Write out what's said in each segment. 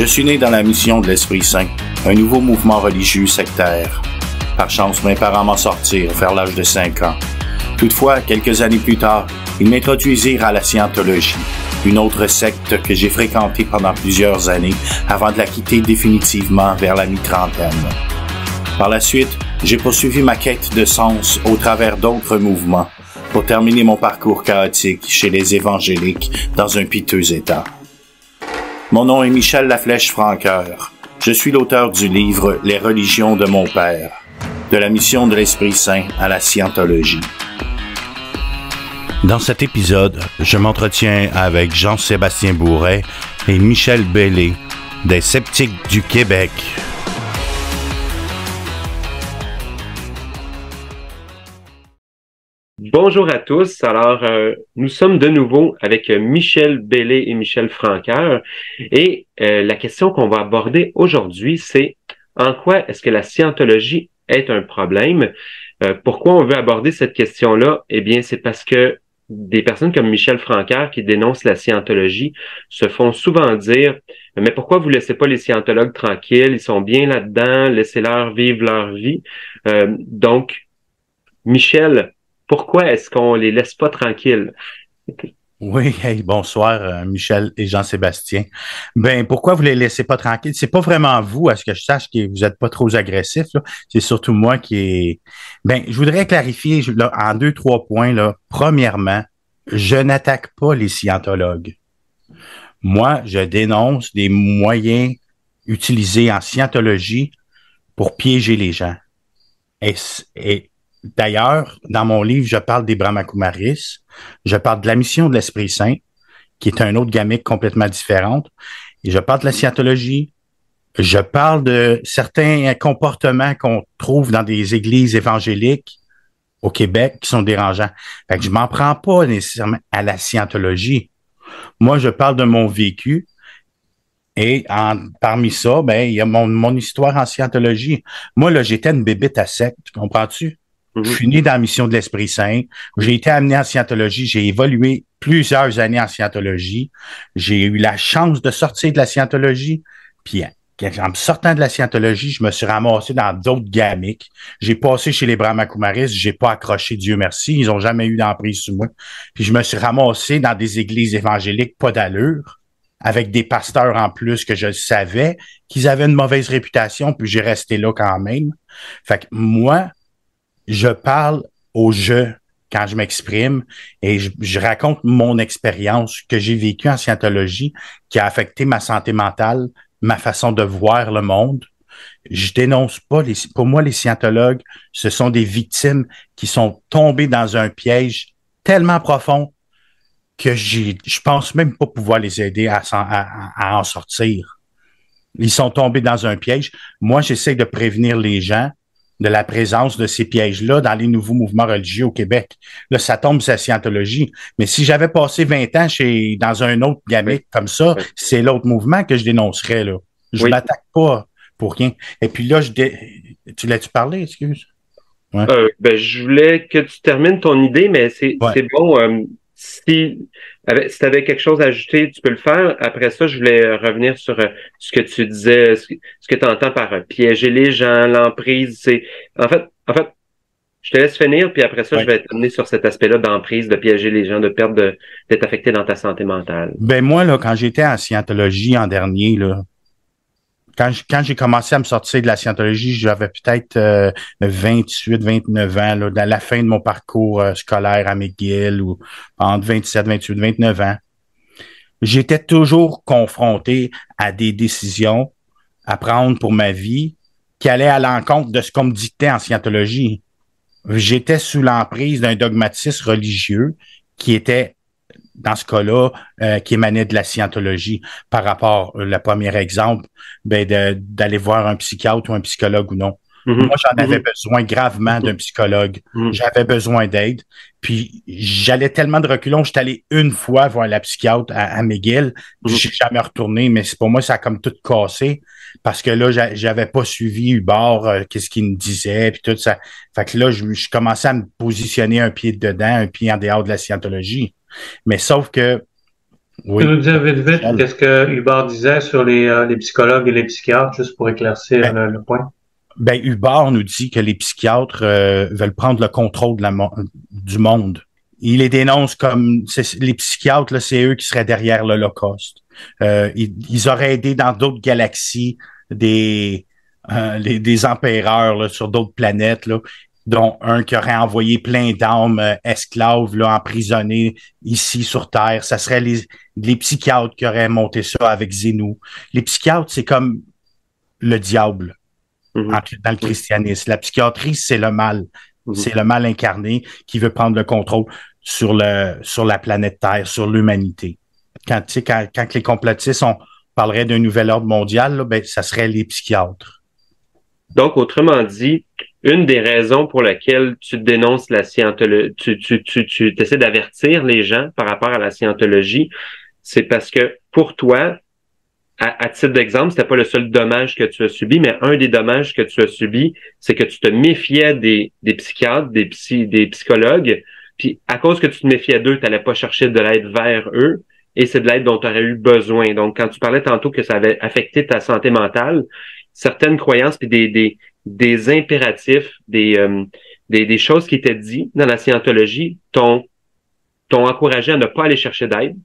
Je suis né dans la mission de l'Esprit Saint, un nouveau mouvement religieux sectaire. Par chance, mes parents m'en sortirent vers l'âge de 5 ans. Toutefois, quelques années plus tard, ils m'introduisirent à la scientologie, une autre secte que j'ai fréquentée pendant plusieurs années avant de la quitter définitivement vers la mi-trentaine. Par la suite, j'ai poursuivi ma quête de sens au travers d'autres mouvements pour terminer mon parcours chaotique chez les évangéliques dans un piteux état. Mon nom est Michel Laflèche-Francoeur. Je suis l'auteur du livre « Les religions de mon père », de la mission de l'Esprit Saint à la scientologie. Dans cet épisode, je m'entretiens avec Jean-Sébastien Bourret et Michel Bellé, des Sceptiques du Québec. Bonjour à tous. Alors, nous sommes de nouveau avec Michel Bellé et Michel Francoeur. Et la question qu'on va aborder aujourd'hui, c'est en quoi est-ce que la scientologie est un problème? Pourquoi on veut aborder cette question-là? Eh bien, c'est parce que des personnes comme Michel Francoeur qui dénoncent la scientologie se font souvent dire « Mais pourquoi vous laissez pas les scientologues tranquilles? Ils sont bien là-dedans, laissez-leur vivre leur vie. » Donc, Michel, pourquoi est-ce qu'on les laisse pas tranquilles? Oui, hey, bonsoir Michel et Jean-Sébastien. Ben, pourquoi vous les laissez pas tranquilles? C'est pas vraiment vous, à ce que je sache, que vous êtes pas trop agressif, là. C'est surtout moi qui est... Ben, je voudrais clarifier là, en 2-3 points, là. Premièrement, je n'attaque pas les scientologues. Moi, je dénonce des moyens utilisés en scientologie pour piéger les gens. Et d'ailleurs, dans mon livre, je parle des Brahmakumaris, je parle de la mission de l'Esprit Saint, qui est un autre gamique complètement différente, et je parle de la scientologie, je parle de certains comportements qu'on trouve dans des églises évangéliques au Québec qui sont dérangeants. Fait que je m'en prends pas nécessairement à la scientologie. Moi, je parle de mon vécu, et parmi ça, ben, il y a mon histoire en scientologie. Moi, là, j'étais une bébête à secte, comprends-tu? Je suis né dans la mission de l'Esprit Saint. J'ai été amené en scientologie. J'ai évolué plusieurs années en scientologie. J'ai eu la chance de sortir de la scientologie. Puis, en me sortant de la scientologie, je me suis ramassé dans d'autres gamiques. J'ai passé chez les Brahmakumaris. J'ai pas accroché, Dieu merci. Ils ont jamais eu d'emprise sur moi. Puis, je me suis ramassé dans des églises évangéliques pas d'allure, avec des pasteurs en plus que je savais qu'ils avaient une mauvaise réputation. Puis, j'ai resté là quand même. Fait que moi, je parle au jeu quand je m'exprime et je raconte mon expérience que j'ai vécue en scientologie qui a affecté ma santé mentale, ma façon de voir le monde. Je dénonce pas pour moi, les scientologues, ce sont des victimes qui sont tombées dans un piège tellement profond que je pense même pas pouvoir les aider à en sortir. Ils sont tombés dans un piège. Moi, j'essaie de prévenir les gens de la présence de ces pièges-là dans les nouveaux mouvements religieux au Québec. Là, ça tombe sur la scientologie. Mais si j'avais passé 20 ans dans un autre gamique comme ça, c'est l'autre mouvement que je dénoncerais, là. Je m'attaque pas pour rien. Et puis là, tu l'as-tu parlé, excuse? Ouais. Ben, je voulais que tu termines ton idée, mais c'est bon. Si tu avais quelque chose à ajouter, tu peux le faire. Après ça, je voulais revenir sur ce que tu disais, ce que tu entends par piéger les gens, l'emprise. En fait, je te laisse finir, puis après ça, je vais t'amener sur cet aspect-là d'emprise, de piéger les gens, d'être affecté dans ta santé mentale. Ben moi, là, quand j'étais en scientologie en dernier, là, quand j'ai commencé à me sortir de la scientologie, j'avais peut-être 28, 29 ans, là, dans la fin de mon parcours scolaire à McGill, ou entre 27, 28, 29 ans. J'étais toujours confronté à des décisions à prendre pour ma vie qui allaient à l'encontre de ce qu'on me dictait en scientologie. J'étais sous l'emprise d'un dogmatisme religieux qui était, dans ce cas-là, qui émanait de la scientologie par rapport, le premier exemple, ben d'aller voir un psychiatre ou un psychologue ou non. Moi, j'en avais besoin gravement d'un psychologue. J'avais besoin d'aide. Puis, j'allais tellement de reculons. J'étais allé une fois voir la psychiatre à McGill. Puis, j'ai jamais retourné, mais c'est pour moi, ça a comme tout cassé. Parce que là, j'avais pas suivi Hubert, qu'est-ce qu'il me disait, puis tout ça. Fait que là, je commençais à me positionner un pied dedans, un pied en dehors de la scientologie. Mais sauf que Tu nous Oui. dis vite, vite, Michel. qu'est-ce que Hubert disait sur les psychologues et les psychiatres, juste pour éclaircir Ben, le point? Hubbard nous dit que les psychiatres veulent prendre le contrôle du monde. Il les dénonce comme les psychiatres, là, c'est eux qui seraient derrière l'Holocauste. Ils auraient aidé dans d'autres galaxies des empereurs là, sur d'autres planètes, là, dont un qui aurait envoyé plein d'âmes esclaves là, emprisonnés ici sur Terre. Ça serait les psychiatres qui auraient monté ça avec Zénou. Les psychiatres, c'est comme le diable Mhm. dans le christianisme. La psychiatrie, c'est le mal. Mhm. C'est le mal incarné qui veut prendre le contrôle sur la planète Terre, sur l'humanité. Quand les complotistes parleraient d'un nouvel ordre mondial, là, ben, ça serait les psychiatres. Donc, autrement dit, une des raisons pour laquelle tu dénonces la scientologie, tu essaies d'avertir les gens par rapport à la scientologie, c'est parce que pour toi, à titre d'exemple, c'était pas le seul dommage que tu as subi, mais un des dommages que tu as subi, c'est que tu te méfiais des psychiatres, des psychologues, puis à cause que tu te méfiais d'eux, tu n'allais pas chercher de l'aide vers eux, et c'est de l'aide dont tu aurais eu besoin. Donc, quand tu parlais tantôt que ça avait affecté ta santé mentale, certaines croyances puis des impératifs, des choses qui étaient dites dans la scientologie t'ont encouragé à ne pas aller chercher d'aide.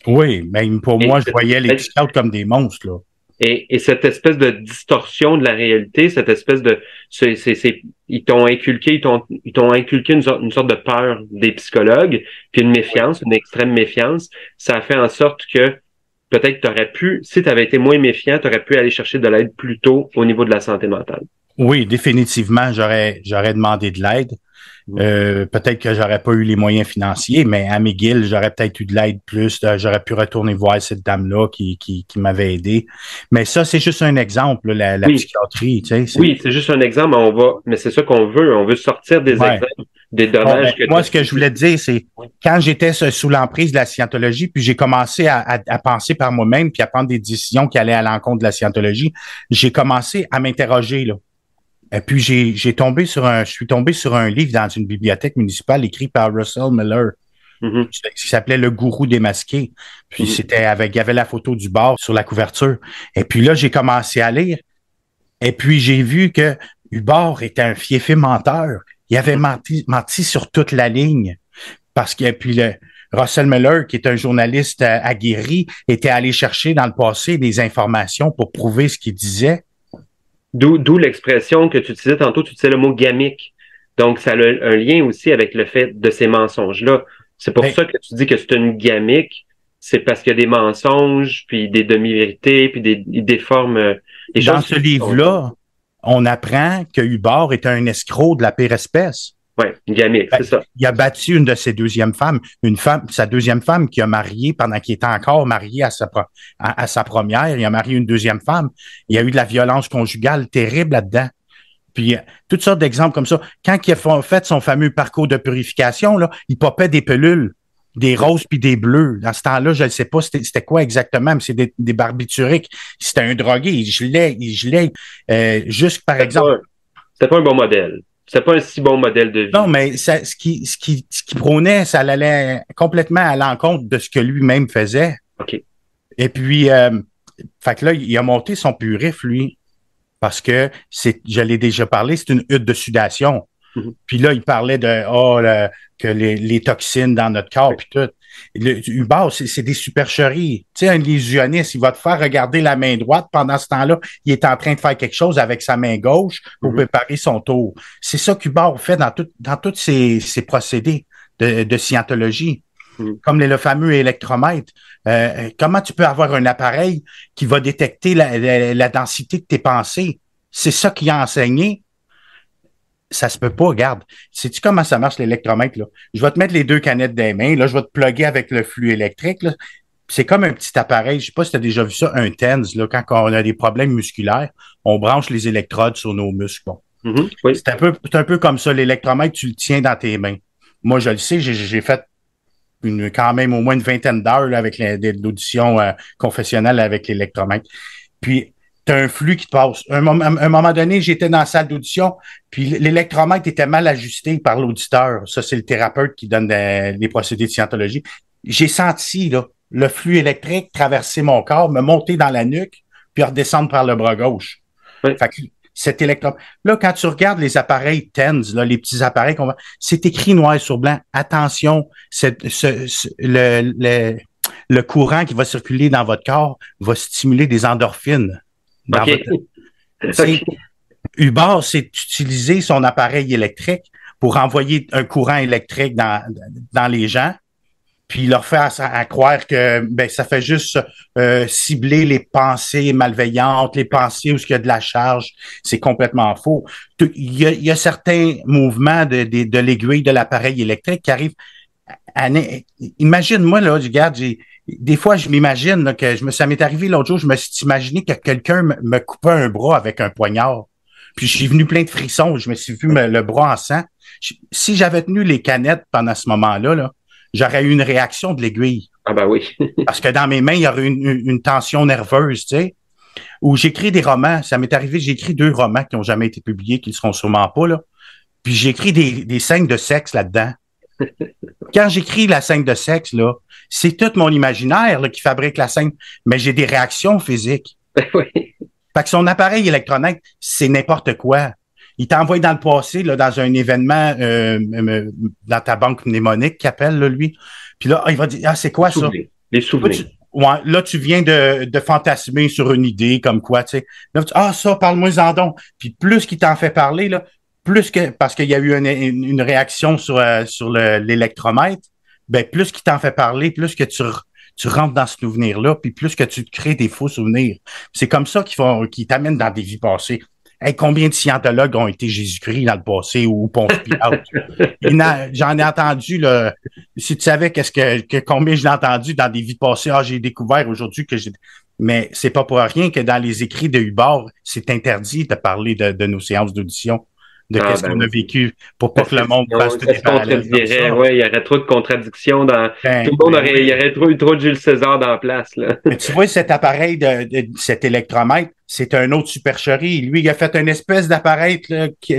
Oui, mais pour Et moi, je voyais les psychiatres comme des monstres, là. Et cette espèce de distorsion de la réalité, cette espèce de, ils t'ont inculqué, ils t'ont inculqué une sorte de peur des psychologues, puis une méfiance, une extrême méfiance. Ça a fait en sorte que peut-être tu aurais pu, si tu avais été moins méfiant, tu aurais pu aller chercher de l'aide plus tôt au niveau de la santé mentale. Oui, définitivement, j'aurais demandé de l'aide. Peut-être que j'aurais pas eu les moyens financiers, mais à McGill, j'aurais peut-être eu de l'aide plus. J'aurais pu retourner voir cette dame-là qui m'avait aidé. Mais ça, c'est juste un exemple, là, la Oui, psychiatrie, tu sais. oui, c'est juste un exemple, mais c'est ça qu'on veut. On veut sortir des Ouais. exemples, des Bon, ben, dommages que tu moi, as ce que je subis. voulais te dire, c'est quand j'étais sous l'emprise de la scientologie, puis j'ai commencé à penser par moi-même, puis à prendre des décisions qui allaient à l'encontre de la scientologie, j'ai commencé à m'interroger, là. Et puis je suis tombé sur un livre dans une bibliothèque municipale écrit par Russell Miller Mhm, qui s'appelait Le Gourou démasqué. Puis mhm. il y avait la photo du bar sur la couverture. Et puis là, j'ai commencé à lire. Et puis j'ai vu que Hubbard était un fiefé menteur. Il avait menti sur toute la ligne. Parce que puis Russell Miller, qui est un journaliste aguerri, était allé chercher dans le passé des informations pour prouver ce qu'il disait. D'où l'expression que tu utilisais tantôt, tu utilisais le mot gamique. Donc, ça a un lien aussi avec le fait de ces mensonges-là. C'est pour Ben, ça que tu dis que c'est une gamique. C'est parce qu'il y a des mensonges, puis des demi-vérités, puis ils déforment les dans choses ce qui sont pas. livre-là, on apprend que Hubbard est un escroc de la pire espèce. Ouais, une gamique, Ben, c'est ça. il a battu une de ses deuxièmes femmes, sa deuxième femme qui a marié pendant qu'il était encore marié à sa première. Il a marié une deuxième femme. Il y a eu de la violence conjugale terrible là-dedans. Puis, toutes sortes d'exemples comme ça. Quand il a fait son fameux parcours de purification, là, il popait des pelules, des roses puis des bleus. Dans ce temps-là, je ne sais pas c'était quoi exactement, mais c'est des barbituriques. C'était un drogué. Il gelait. Juste, par exemple, C'était pas un bon modèle. C'était pas un si bon modèle de non, vie. mais ce qui prônait, ça allait complètement à l'encontre de ce que lui-même faisait. OK. Et puis, fait que là, il a monté son purif, lui, parce que je l'ai déjà parlé, c'est une hutte de sudation. Mhm. Puis là, il parlait que les toxines dans notre corps, puis tout. Hubbard, c'est des supercheries. Tu sais, un illusionniste, il va te faire regarder la main droite. Pendant ce temps-là, il est en train de faire quelque chose avec sa main gauche pour Mhm. préparer son tour. C'est ça qu'Hubbard fait dans tous ses procédés de scientologie, Mhm. comme le fameux électromètre. Comment tu peux avoir un appareil qui va détecter la densité de tes pensées? C'est ça qu'il a enseigné. Ça se peut pas, regarde. Sais-tu comment ça marche l'électromètre, là? Je vais te mettre les deux canettes des mains, là, je vais te plugger avec le flux électrique, là. C'est comme un petit appareil, je sais pas si tu as déjà vu ça, un TENS, là, quand on a des problèmes musculaires, on branche les électrodes sur nos muscles. Bon. Mhm. Oui. C'est un peu comme ça, l'électromètre, tu le tiens dans tes mains. Moi, je le sais, j'ai fait quand même au moins une vingtaine d'heures là, avec l'audition confessionnelle avec l'électromètre. Puis, tu as un flux qui te passe. À un moment donné, j'étais dans la salle d'audition, puis l'électromètre était mal ajusté par l'auditeur. Ça, c'est le thérapeute qui donne les procédés de scientologie. J'ai senti, là, le flux électrique traverser mon corps, me monter dans la nuque, puis redescendre par le bras gauche. Oui. Fait que cet électron. Là, quand tu regardes les appareils TENS, là, les petits appareils qu'on va, c'est écrit noir sur blanc. Attention, le courant qui va circuler dans votre corps va stimuler des endorphines. Dans votre... Hubbard, c'est utiliser son appareil électrique pour envoyer un courant électrique dans les gens, puis leur faire à croire que ça fait juste cibler les pensées malveillantes, les pensées où il y a de la charge. C'est complètement faux. Il y a certains mouvements de l'aiguille de l'appareil électrique qui arrivent. Imagine-moi, là, regarde, des fois, je m'imagine là, que ça m'est arrivé l'autre jour, je me suis imaginé que quelqu'un me coupait un bras avec un poignard. Puis je suis venu plein de frissons, je me suis vu le bras en sang. Si j'avais tenu les canettes pendant ce moment-là, là, j'aurais eu une réaction de l'aiguille. Ah ben oui. Parce que dans mes mains, il y aurait une tension nerveuse, tu sais. Ou j'écris des romans. Ça m'est arrivé, j'ai écrit 2 romans qui n'ont jamais été publiés, qui ne seront sûrement pas, là. Puis j'écris des scènes de sexe là-dedans. Quand j'écris la scène de sexe, là, c'est tout mon imaginaire là, qui fabrique la scène, mais j'ai des réactions physiques. Oui. Fait que son appareil électronique, c'est n'importe quoi. Il t'envoie dans le passé, là, dans un événement dans ta banque mnémonique qu'il appelle, là, lui. Puis là, il va dire, c'est quoi ça? Les souvenirs. Là, tu viens de fantasmer sur une idée comme quoi, tu sais. Là, ça, parle-moi-en donc. Puis plus qu'il t'en fait parler, là, parce qu'il y a eu une réaction sur l'électromètre, plus qu'il t'en fait parler, plus que tu rentres dans ce souvenir-là, puis plus que tu te crées des faux souvenirs. C'est comme ça qu'ils t'amènent dans des vies passées. Hey, combien de scientologues ont été Jésus-Christ dans le passé ou Ponce Pilate? J'en ai entendu, là. Si tu savais combien je l'ai entendu dans des vies passées, j'ai découvert aujourd'hui que mais c'est pas pour rien que dans les écrits de Hubbard, c'est interdit de parler de nos séances d'audition, de qu'est-ce qu'on a vécu, pour pas que le monde fasse tout des parallèles comme ça. Ouais, il y aurait trop de contradictions tout le monde il y aurait trop de Jules César dans la place, là. Mais tu vois, cet appareil cet électromètre, c'est un autre supercherie. Lui, il a fait une espèce d'appareil,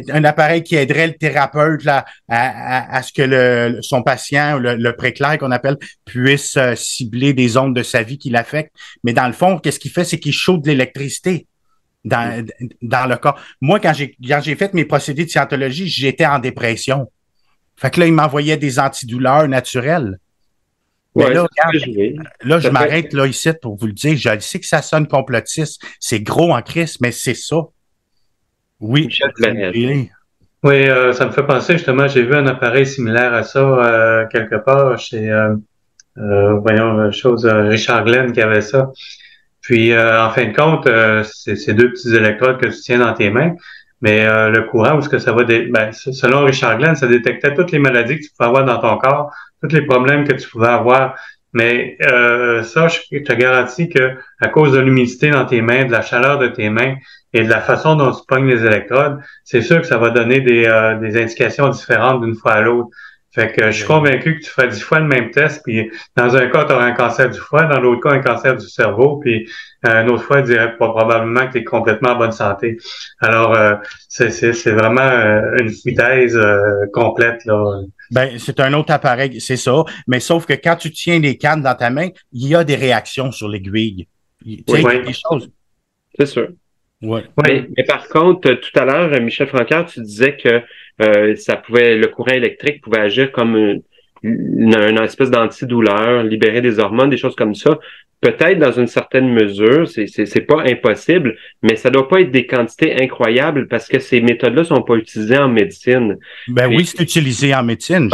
un appareil qui aiderait le thérapeute là, à ce que son patient, le préclaire qu'on appelle, puisse cibler des ondes de sa vie qui l'affectent. Mais dans le fond, qu'est-ce qu'il fait? C'est qu'il chauffe de l'électricité dans le corps. Moi, quand j'ai fait mes procédés de scientologie, j'étais en dépression. Fait que là, il m'envoyait des antidouleurs naturelles. Mais là, je m'arrête là ici pour vous le dire. Je sais que ça sonne complotiste. C'est gros en crise, mais c'est ça. Oui. Oui, ça me fait penser justement, j'ai vu un appareil similaire à ça quelque part chez Richard Glenn qui avait ça. Puis en fin de compte, c'est 2 petits électrodes que tu tiens dans tes mains. Mais le courant, où est-ce que ça va... selon Richard Glenn, ça détectait toutes les maladies que tu pouvais avoir dans ton corps, tous les problèmes que tu pouvais avoir. Mais ça, je te garantis que à cause de l'humidité dans tes mains, de la chaleur de tes mains et de la façon dont tu pognes les électrodes, c'est sûr que ça va donner des indications différentes d'une fois à l'autre. Fait que je suis convaincu que tu ferais 10 fois le même test, puis dans un cas, tu auras un cancer du foie, dans l'autre cas, un cancer du cerveau, puis une autre fois, il dirait probablement que tu es complètement en bonne santé. Alors, c'est vraiment une foutaise complète, là. C'est un autre appareil, c'est ça. Mais sauf que quand tu tiens les cannes dans ta main, il y a des réactions sur l'aiguille. Tu sais, il y a des choses. C'est sûr. Ouais. Mais par contre, tout à l'heure, Michel Francaire, tu disais que le courant électrique pouvait agir comme une espèce d'antidouleur, libérer des hormones, des choses comme ça. Peut-être dans une certaine mesure, c'est pas impossible, mais ça doit pas être des quantités incroyables parce que ces méthodes-là sont pas utilisées en médecine. Oui, c'est utilisé en médecine.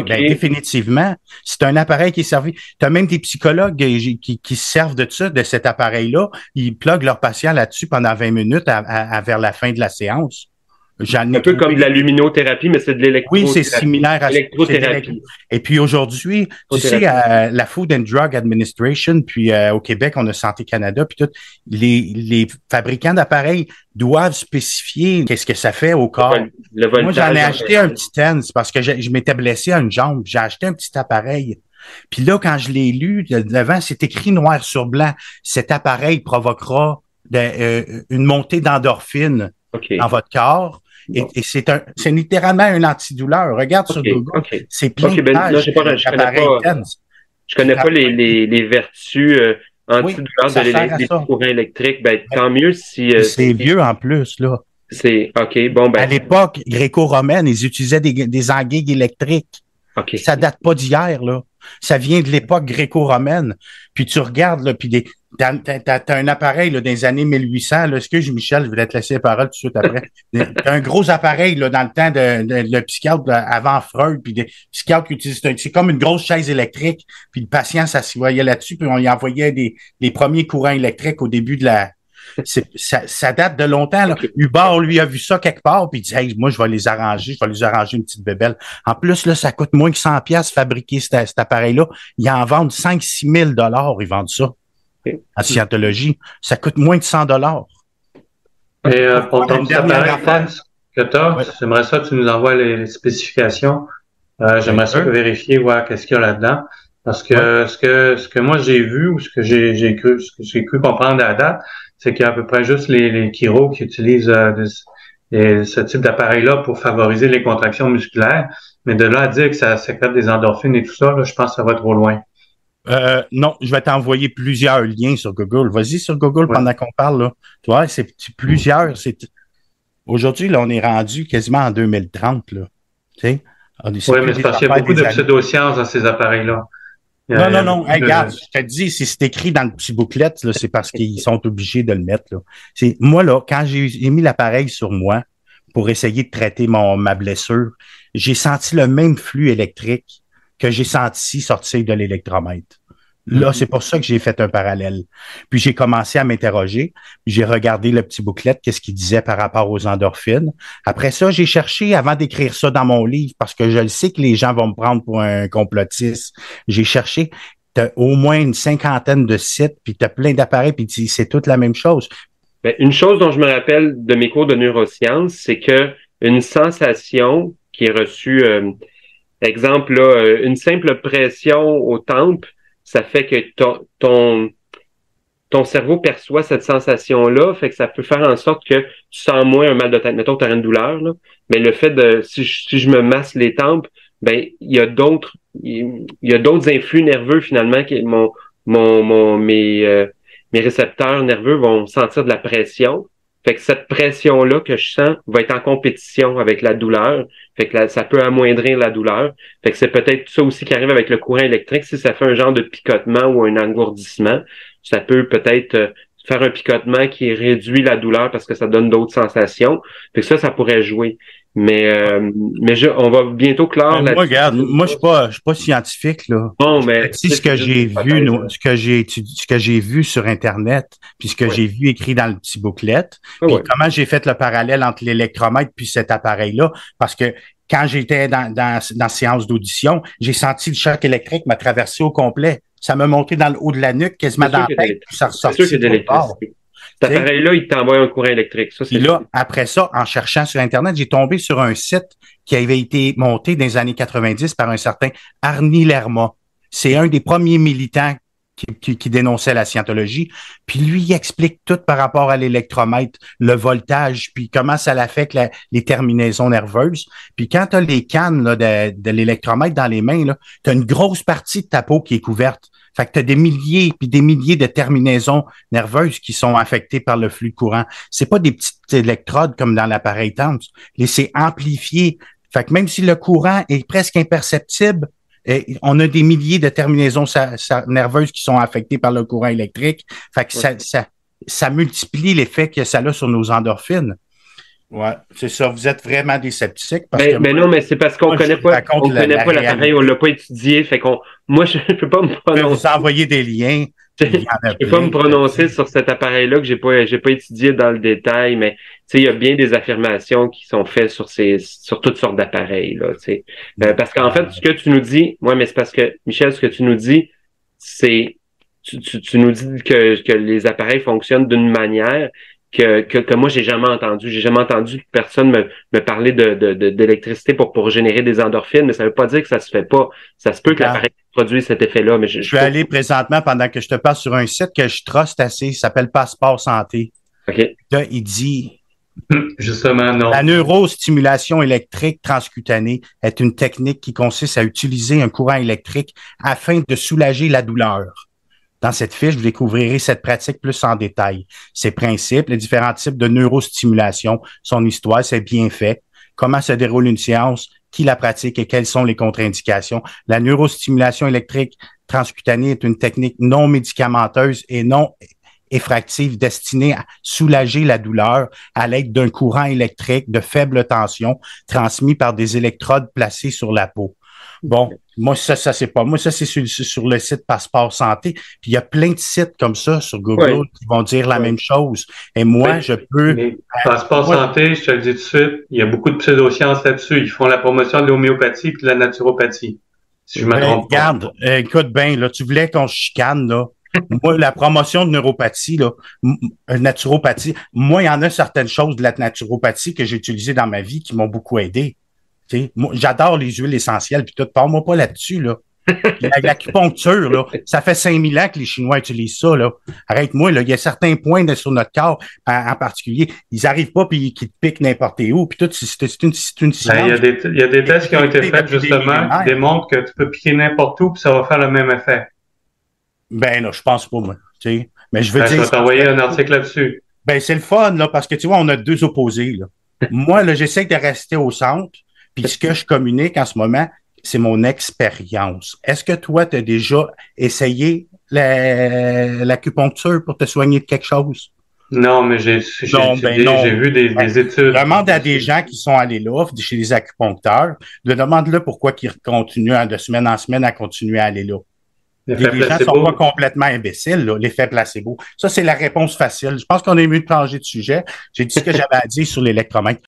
Définitivement. C'est un appareil qui est servi. Tu as même des psychologues qui se servent de cet appareil-là. Ils pluguent leurs patients là-dessus pendant 20 minutes vers la fin de la séance. Un peu comme de la luminothérapie, mais c'est de l'électrothérapie. Oui, c'est similaire à l'électrothérapie. Et puis aujourd'hui, tu sais, la Food and Drug Administration, puis au Québec, on a Santé Canada, puis tout, les fabricants d'appareils doivent spécifier qu'est-ce que ça fait au corps. Moi, j'en ai acheté un petit TENS parce que je m'étais blessé à une jambe. J'ai acheté un petit appareil. Puis là, quand je l'ai lu, devant, c'est écrit noir sur blanc. Cet appareil provoquera une montée d'endorphines dans votre corps. Et c'est littéralement un antidouleur. Regarde sur Google. C'est plein de pages d'appareils TENS. Je connais pas les vertus antidouleurs des courants électriques. Ben, tant mieux si... c'est vieux en plus, là. C'est OK, bon, ben... À l'époque gréco-romaine, ils utilisaient des anguilles électriques. Okay. Ça date pas d'hier, là. Ça vient de l'époque gréco-romaine. Puis tu regardes, là, puis t'as un appareil là, dans les années 1800. Là, excuse Michel, je vais te laisser la parole tout de suite après. T'as un gros appareil là, dans le temps de le psychiatre avant Freud, puis des psychiatres qui utilisent, c'est comme une grosse chaise électrique, puis le patient s'assoyait là-dessus, puis on y envoyait les premiers courants électriques au début de la... Ça date de longtemps. Là. Okay. Hubert, lui, a vu ça quelque part, puis il dit hey, moi, je vais les arranger une petite bébelle. En plus, là, ça coûte moins que 100$ fabriquer cet appareil-là. Ils en vendent 5-6 000 $, ils vendent ça. Okay. En scientologie. Ça coûte moins de 100$. Et pour ton petit appareil que tu as, j'aimerais ça que tu nous envoies les spécifications. J'aimerais ça vérifier voir qu'est-ce qu'il y a là-dedans. Parce que ce que moi j'ai vu ou ce que j'ai cru comprendre à la date, c'est qu'il y a à peu près juste les chiro qui utilisent ce type d'appareil-là pour favoriser les contractions musculaires. Mais de là à dire que ça sécrète des endorphines et tout ça, là, je pense que ça va trop loin. Non, je vais t'envoyer plusieurs liens sur Google. Vas-y sur Google pendant qu'on parle. Là. Tu vois, c'est plusieurs. Aujourd'hui, là, on est rendu quasiment en 2030. Là. Tu sais? Oui, mais c'est parce qu'il y a beaucoup de pseudosciences dans ces appareils-là. Non. Hey, regarde, je te dis, si c'est écrit dans le petit booklet, là, c'est parce qu'ils sont obligés de le mettre. Là. Moi, là, quand j'ai mis l'appareil sur moi pour essayer de traiter ma blessure, j'ai senti le même flux électrique que j'ai senti sortir de l'électromètre. Là, c'est pour ça que j'ai fait un parallèle. Puis j'ai commencé à m'interroger, puis j'ai regardé le petit booklet, qu'est-ce qu'il disait par rapport aux endorphines. Après ça, j'ai cherché, avant d'écrire ça dans mon livre, parce que je le sais que les gens vont me prendre pour un complotiste, j'ai cherché, t'as au moins une 50aine de sites, puis t'as plein d'appareils, puis c'est toute la même chose. Ben, une chose dont je me rappelle de mes cours de neurosciences, c'est que une sensation qui est reçue, exemple, là, une simple pression aux tempes, ça fait que ton cerveau perçoit cette sensation-là, fait que ça peut faire en sorte que tu sens moins un mal de tête. Mettons que tu as une douleur, là, mais le fait de, si je me masse les tempes, ben, il y a d'autres influx nerveux, finalement, mes récepteurs nerveux vont sentir de la pression. Fait que cette pression-là que je sens va être en compétition avec la douleur. Fait que ça peut amoindrir la douleur. Fait que c'est peut-être ça aussi qui arrive avec le courant électrique. Si ça fait un genre de picotement ou un engourdissement, ça peut peut-être faire un picotement qui réduit la douleur parce que ça donne d'autres sensations. Fait que ça pourrait jouer. Mais on va bientôt clore là-dessus. Moi, regarde, moi, je suis pas scientifique, là. Bon, mais. Ce que j'ai vu, ce que j'ai vu sur Internet, puis ce que j'ai vu écrit dans le petit booklet, puis comment j'ai fait le parallèle entre l'électromètre puis cet appareil-là, parce que quand j'étais dans séance d'audition, j'ai senti le choc électrique m'a traversé au complet. Ça m'a monté dans le haut de la nuque, quasiment dans la tête, puis ça ressortit. C'est sûr qu'il y a de l'électricité. Cet appareil-là, il t'envoie un courant électrique. Ça, et là, après ça, en cherchant sur Internet, j'ai tombé sur un site qui avait été monté dans les années 90 par un certain Arnie Lerma. C'est un des premiers militants qui dénonçait la scientologie. Puis lui, il explique tout par rapport à l'électromètre, le voltage, puis comment ça affecte les terminaisons nerveuses. Puis quand tu as les cannes là, de l'électromètre dans les mains, tu as une grosse partie de ta peau qui est couverte. Fait que tu as des milliers de terminaisons nerveuses qui sont affectées par le flux de courant. C'est pas des petites électrodes comme dans l'appareil TENS. C'est amplifié. Fait que même si le courant est presque imperceptible, on a des milliers de terminaisons nerveuses qui sont affectées par le courant électrique. Fait que ça multiplie l'effet que ça a sur nos endorphines. Ouais, c'est ça. Vous êtes vraiment des sceptiques. Mais non, mais c'est parce qu'on connaît pas l'appareil, on l'a pas étudié. Fait moi, je peux pas me prononcer. Je vais vous envoyer des liens. Je peux pas me prononcer sur cet appareil-là que j'ai pas étudié dans le détail, mais tu sais, il y a bien des affirmations qui sont faites sur toutes sortes d'appareils, là, tu sais. Parce qu'en fait, ce que tu nous dis, mais c'est parce que, Michel, ce que tu nous dis, c'est, tu nous dis que les appareils fonctionnent d'une manière que moi j'ai jamais entendu. J'ai jamais entendu personne me parler d'électricité pour générer des endorphines, mais ça veut pas dire que ça se fait pas. Ça se peut que l'appareil produise cet effet-là, mais je vais aller présentement pendant que je te passe sur un site que je truste assez, il s'appelle Passeport Santé. OK. Là, il dit Justement, non. La neurostimulation électrique transcutanée est une technique qui consiste à utiliser un courant électrique afin de soulager la douleur. Dans cette fiche, vous découvrirez cette pratique plus en détail. Ses principes, les différents types de neurostimulation, son histoire, ses bienfaits, comment se déroule une séance, qui la pratique et quelles sont les contre-indications. La neurostimulation électrique transcutanée est une technique non médicamenteuse et non effractive destinée à soulager la douleur à l'aide d'un courant électrique de faible tension transmis par des électrodes placées sur la peau. Bon, moi, ça c'est pas. Moi, ça, c'est sur le site Passeport Santé. Puis il y a plein de sites comme ça sur Google qui vont dire la même chose. Et moi, je peux. Mais Passeport Santé, je te le dis tout de suite, il y a beaucoup de pseudosciences là-dessus. Ils font la promotion de l'homéopathie et de la naturopathie. Si je me trompe pas. Regarde, écoute bien, là, tu voulais qu'on se chicane, là. Moi, la promotion de neuropathie, là, naturopathie, moi, il y en a certaines choses de la naturopathie que j'ai utilisées dans ma vie qui m'ont beaucoup aidé. Moi, j'adore les huiles essentielles, puis tout, parle-moi pas là-dessus, là. L'acupuncture, là, ça fait 5000 ans que les Chinois utilisent ça, là. Arrête-moi, là. Il y a certains points sur notre corps, en particulier, ils arrivent pas puis qu'ils te piquent n'importe où, puis tout, c'est une science. Il y a des tests qui ont été faits, justement, qui démontrent que tu peux piquer n'importe où puis ça va faire le même effet. Ben, là, je pense pas, moi. Mais je veux dire. Je vais t'envoyer un article là-dessus. Ben, c'est le fun, là, parce que tu vois, on a deux opposés, là. Moi, là, j'essaie de rester au centre, puis ce que je communique en ce moment, c'est mon expérience. Est-ce que toi, tu as déjà essayé l'acupuncture pour te soigner de quelque chose? Non, mais j'ai vu des études. Demande à des gens qui sont allés là, chez les acupuncteurs, demande-le pourquoi ils continuent de semaine en semaine à continuer à aller là. Les gens ne sont pas complètement imbéciles, là, l'effet placebo. Ça, c'est la réponse facile. Je pense qu'on est mieux de changer de sujet. J'ai dit ce que j'avais à dire sur l'électromètre.